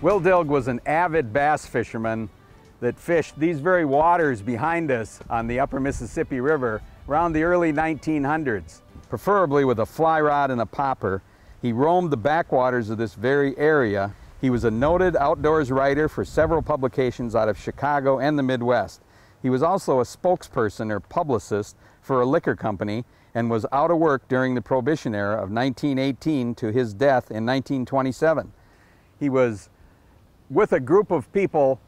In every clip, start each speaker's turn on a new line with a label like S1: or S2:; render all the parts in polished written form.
S1: Will Dilg was an avid bass fisherman that fished these very waters behind us on the upper Mississippi River around the early 1900s. Preferably with a fly rod and a popper, he roamed the backwaters of this very area. He was a noted outdoors writer for several publications out of Chicago and the Midwest. He was also a spokesperson or publicist for a liquor company and was out of work during the Prohibition era of 1918 to his death in 1927. He was with a group of people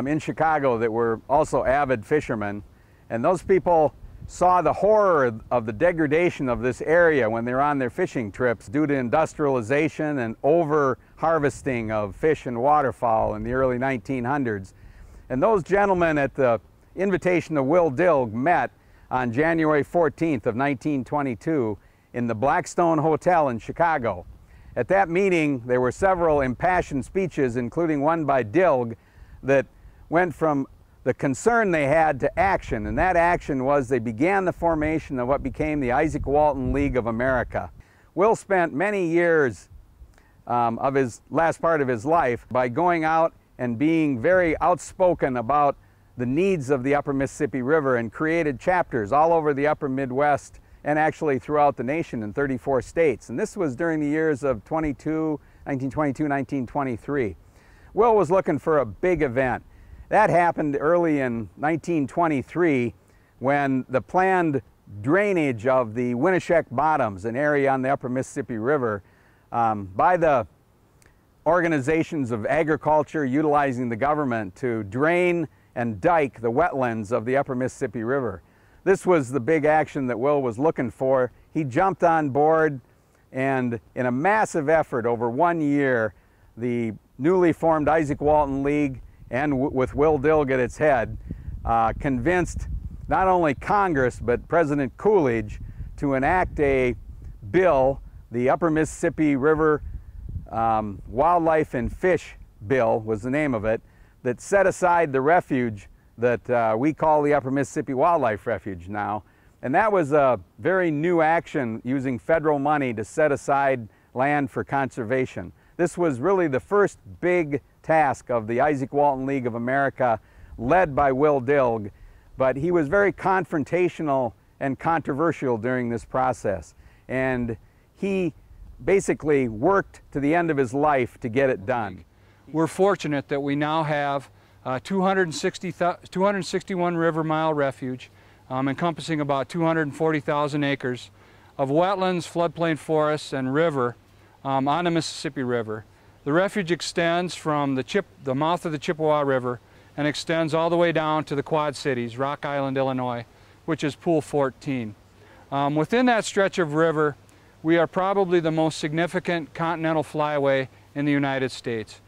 S1: in Chicago that were also avid fishermen, and those people saw the horror of the degradation of this area when they were on their fishing trips due to industrialization and over-harvesting of fish and waterfowl in the early 1900s. And those gentlemen, at the invitation of Will Dilg, met on January 14th of 1922 in the Blackstone Hotel in Chicago. At that meeting, there were several impassioned speeches, including one by Dilg, that went from the concern they had to action, and that action was they began the formation of what became the Izaak Walton League of America. Will spent many years of his last part of his life by going out and being very outspoken about the needs of the upper Mississippi River, and created chapters all over the upper Midwest and actually throughout the nation in 34 states. And this was during the years of 1922, 1923. Will was looking for a big event. That happened early in 1923 when the planned drainage of the Winneshiek Bottoms, an area on the upper Mississippi River, by the organizations of agriculture utilizing the government to drain and dike the wetlands of the upper Mississippi River. This was the big action that Will was looking for. He jumped on board, and in a massive effort over 1 year, the newly formed Izaak Walton League, and with Will Dilg at its head, convinced not only Congress but President Coolidge to enact a bill, the Upper Mississippi River Wildlife and Fish Bill was the name of it, that set aside the refuge that we call the Upper Mississippi Wildlife Refuge now. And that was a very new action, using federal money to set aside land for conservation. This was really the first big task of the Izaak Walton League of America, led by Will Dilg, but he was very confrontational and controversial during this process. And he basically worked to the end of his life to get it done.
S2: We're fortunate that we now have 261 river mile refuge, encompassing about 240,000 acres of wetlands, floodplain forests, and river on the Mississippi River. The refuge extends from the mouth of the Chippewa River and extends all the way down to the Quad Cities, Rock Island, Illinois, which is Pool 14. Within that stretch of river, we are probably the most significant continental flyway in the United States.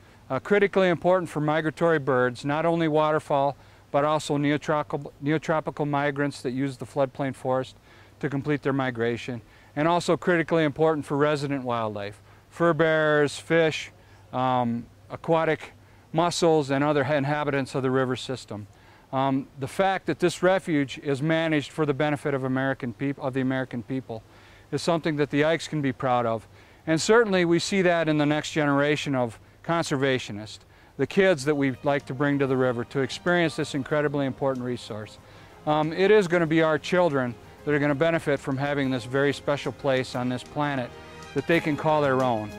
S2: Critically important for migratory birds, not only waterfowl, but also neotropical migrants that use the floodplain forest to complete their migration, and also critically important for resident wildlife, fur bearers, fish, aquatic mussels, and other inhabitants of the river system. The fact that this refuge is managed for the benefit of the American people is something that the Ikes can be proud of. And certainly we see that in the next generation of conservationists, the kids that we'd like to bring to the river to experience this incredibly important resource. It is going to be our children that are going to benefit from having this very special place on this planet that they can call their own.